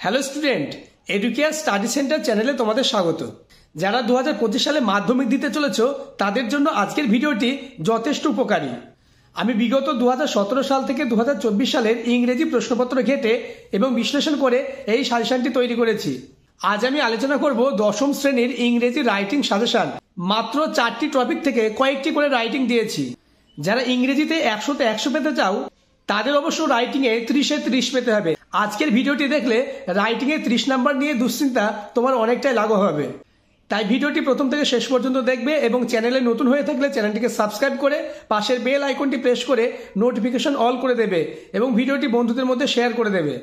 Hello student, educare study centre চ্যানেলে তোমাদের স্বাগত। যারা 2025 সালে মাধ্যমিক দিতে চলেছ তাদের জন্য আজকের ভিডিওটি যথেষ্ট উপকারী। আমি বিগত 2017 সাল থেকে 2024 সালের ইংরেজি প্রশ্নপত্র ঘেটে এবং বিশ্লেষণ করে এই সাজেশনটি তৈরি করেছি। আজ আমি আলোচনা করব দশম শ্রেণীর ইংরেজি রাইটিং সাজেশন। মাত্র 4টি টপিক থেকে কয়েকটি করে রাইটিং দিয়েছি। যারা ইংরেজিতে 100তে 100 পেতে চাও তাদের অবশ্য রাইটিংয়ে 30-এ 30 পেতে হবে। আজকের ভিডিওটি দেখলে রাইটিংয়ে 30 নাম্বার নিয়ে দুশ্চিন্তা তোমার অনেকটাই লাঘব হবে। তাই ভিডিওটি প্রথম থেকে শেষ পর্যন্ত দেখবে এবং চ্যানেলে নতুন হয়ে থাকলে চ্যানেলটিকে সাবস্ক্রাইব করে পাশের বেল আইকনটি প্রেস করে নোটিফিকেশন অল করে দেবে এবং ভিডিওটি বন্ধুদের মধ্যে শেয়ার করে দেবে।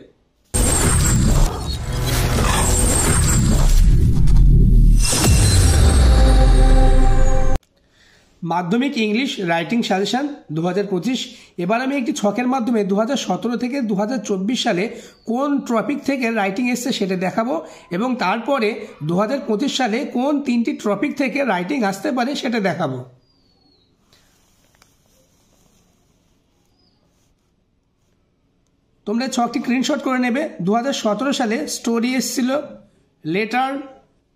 মাধ্যমিক ইংলিশ রাইটিং সাজেশন 2025। এবার আমি একটি ছকের মাধ্যমে 2017 থেকে 2024 সালে কোন টপিক থেকে রাইটিং এসছে সেটা দেখাবো এবং তারপরে 2025 সালে কোন 3টি টপিক থেকে রাইটিং আসতে পারে সেটা দেখাবো। তোমরা ছকটি স্ক্রিনশট করে নেবে। 2017 সালে স্টোরি এসেছিল, লেটার,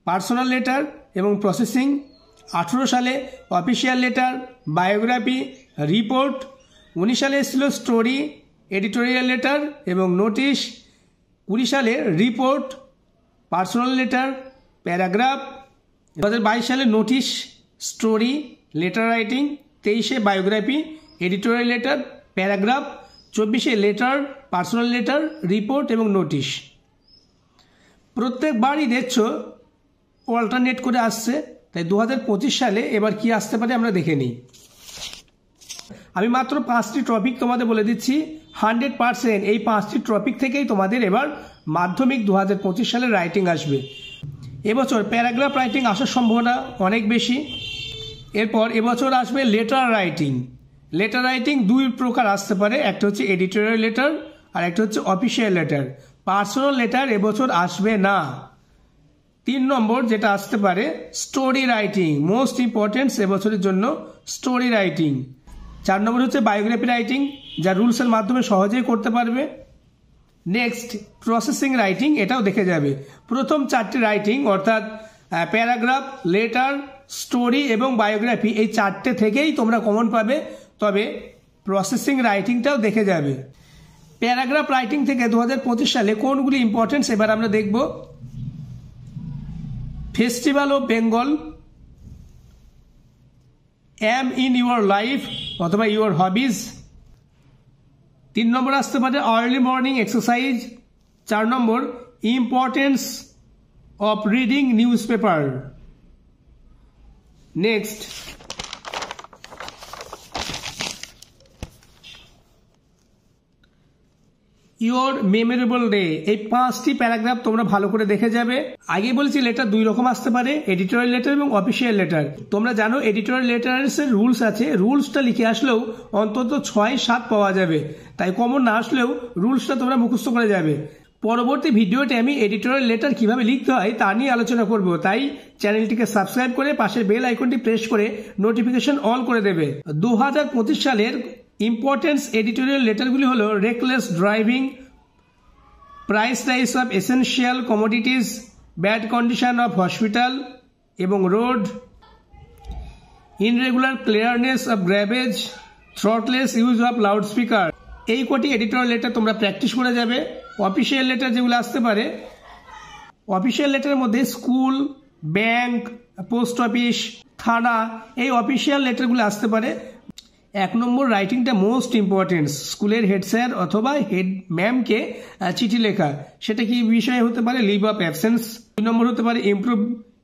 পার্সোনাল লেটার এবং প্রসেসিং। 18 সালে অফিসিয়াল লেটার, বায়োগ্রাফি, রিপোর্ট। 19 সালে এসেছিল স্টোরি, এডিটোরিয়াল লেটার এবং নোটিশ। 20 সালে রিপোর্ট, পার্সোনাল লেটার, প্যারাগ্রাফ। 2022 সালে নোটিশ, স্টোরি, লেটার রাইটিং। 23-এ বায়োগ্রাফি, এডিটোরিয়াল লেটার, প্যারাগ্রাফ। 24-এ লেটার, পার্সোনাল লেটার, রিপোর্ট এবং নোটিশ। প্রত্যেকবারই দেখছো অল্টারনেট করে আসছে। তাই 2025 সালে এবার কি আসতে পারে আমরা দেখে নিই। আমি মাত্র 5টি টপিক তোমাদের বলে দিচ্ছি। 100% এই 5টি টপিক থেকেই তোমাদের এবার মাধ্যমিক 2025 সালে রাইটিং আসবে। এবছর প্যারাগ্রাফ রাইটিং আসার সম্ভাবনা অনেক বেশি। এরপর এবছর আসবে লেটার রাইটিং। লেটার রাইটিং 2 প্রকার আসতে পারে, একটা হচ্ছে এডিটোরিয়াল লেটার আর একটা হচ্ছে অফিসিয়াল লেটার। পার্সোনাল লেটার এবছর আসবে না। 3 নম্বর যেটা আসতে পারে স্টোরি রাইটিং, মোস্ট ইম্পর্টেন্ট এবছরের জন্য স্টোরি রাইটিং। 4 নম্বর হচ্ছে বায়োগ্রাফি রাইটিং, যা রুলসের মাধ্যমে সহজেই করতে পারবে। নেক্সট প্রসেসিং রাইটিং, এটাও দেখে যাবে। প্রথম 4টি রাইটিং অর্থাৎ প্যারাগ্রাফ, লেটার, স্টোরি এবং বায়োগ্রাফি, এই 4টে থেকেই তোমরা কমন পাবে, তবে প্রসেসিং রাইটিংটাও দেখে যাবে। প্যারাগ্রাফ রাইটিং থেকে 2025 সালে কোনগুলি ইম্পর্টেন্স এবার আমরা দেখব। Festival of Bengal, am in your life অথবা ইউর হবিজ। 3 নম্বর আসতে পারে early morning exercise. 4 number importance of reading news paper. Next your memorable day. এই 5টি প্যারাগ্রাফ তোমরা ভালো করে দেখে যাবে। আগে বলেছি লেটার 2 রকম আসতে পারে, এডিটোরিয়াল লেটার এবং অফিসিয়াল লেটার। তোমরা জানো এডিটোরিয়াল লেটারের রুলস আছে, রুলসটা লিখে আসলেও অন্তত 6-7 পাওয়া যাবে। তাই কমন না আসলেও রুলসটা তোমরা মুখস্থ করে যাবে। পরবর্তী ভিডিওতে আমি এডিটোরিয়াল লেটার কিভাবে লিখতে হয় তা নিয়ে আলোচনা করব, তাই চ্যানেলটিকে সাবস্ক্রাইব করে পাশের বেল আইকনটি প্রেস করে নোটিফিকেশন অল করে দেবে। 2025 সালের ইম্পর্টেন্স এডিটোরিয়াল লেটারগুলি হলো reckless driving, price rise of essential commodities, bad condition of hospital এবং road, irregular clearness of garbage, throttleless use of loudspeaker. এই কটি এডিটোরিয়াল লেটার তোমরা প্র্যাকটিস করে যাবে। অফিসিয়াল লেটার যেগুলো আসতে পারে, অফিসিয়াল লেটারের মধ্যে স্কুল, ব্যাংক, পোস্ট অফিস, থানা, এই অফিসিয়াল লেটারগুলো আসতে পারে। 1 নম্বর রাইটিংটা মোস্ট ইম্পর্টেন্ট, স্কুলের হেড স্যার অথবা হেড ম্যামকে চিঠি লেখা। সেটা কি বিষয়ে হতে পারে? Leave of absence. 2 নম্বর হতে পারে ইমপ্রুভ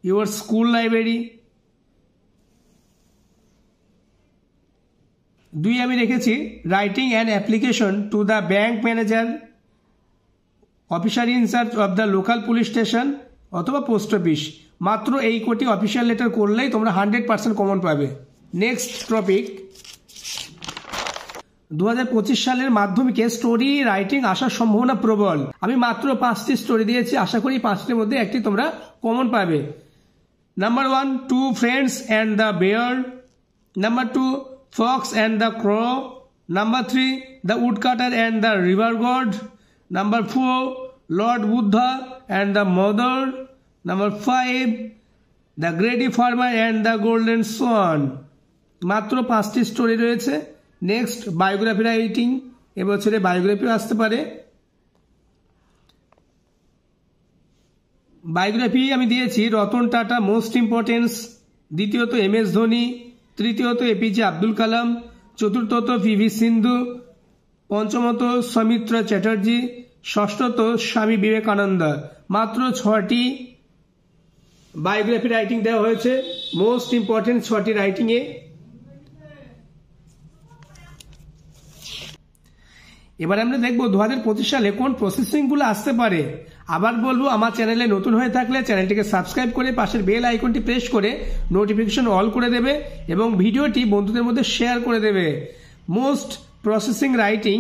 ইউর স্কুল লাইব্রেরি। 2 আমি রেখেছি writing an application to the bank manager, officer in charge of the local police station অথবা পোস্ট অফিস। মাত্র এই কোটি অফিসিয়াল লেটার করলেই তোমরা 100% কমন পাবে। নেক্সট টপিক 2025 সালের মাধ্যমিকে স্টোরি রাইটিং আসার সম্ভাবনা প্রবল। আমি মাত্র 5টি স্টোরি দিয়েছি, আশা করি 5টির মধ্যে একটি তোমরা কমন পাবে। Number 1 two friends and the bear. Number 2 fox and the crow. Number 3, The Woodcutter and the River God. Number 4, Lord Buddha and the Mother. Number 5, The Greedy Farmer and the Golden Swan. মাত্র 5টি story রয়েছে। Next biography writing, এবছরে বায়োগ্রাফিও আসতে পারে। Biography আমি দিয়েছি Ratan Tata most importance, দ্বিতীয়ত MS Dhoni, তৃতীয়ত APJ আব্দুল কালাম, চতুর্থত PV সিন্ধু, পঞ্চমত সৌমিত্র চ্যাটার্জি, ষষ্ঠত স্বামী বিবেকানন্দ। মাত্র 6টি বায়োগ্রাফি রাইটিং দেওয়া হয়েছে, মোস্ট ইম্পর্টেন্ট 6টি রাইটিংয়ে। এবার আমরা দেখবো 2025 সালে কোন প্রসেসিংগুলো আসতে পারে। আবার বলবো, আমার চ্যানেলে নতুন হয়ে থাকলে চ্যানেলটিকে সাবস্ক্রাইব করে পাশের বেল আইকনটি প্রেস করে নোটিফিকেশন অল করে দেবে এবং ভিডিওটি বন্ধুদের মধ্যে শেয়ার করে দেবে। Most processing writing,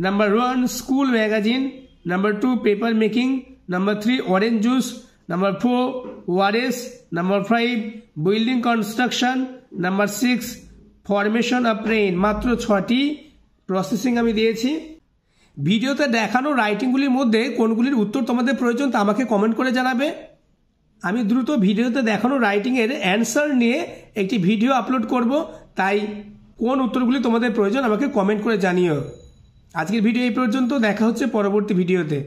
number 1 school magazine, number 2 paper making, number 3 orange juice, number 4 Wares, number 5 building construction, number 6 formation of rain. মাত্র 6টি প্রসেসিং আমি দিয়েছি। ভিডিওতে দেখানো রাইটিংগুলির মধ্যে কোনগুলির উত্তর তোমাদের প্রয়োজন তা আমাকে কমেন্ট করে জানাবে। আমি দ্রুত ভিডিওতে দেখানো রাইটিংয়ের অ্যান্সার নিয়ে একটি ভিডিও আপলোড করব, তাই কোন উত্তরগুলি তোমাদের প্রয়োজন আমাকে কমেন্ট করে জানিও। আজকের ভিডিও এই পর্যন্ত, দেখা হচ্ছে পরবর্তী ভিডিওতে।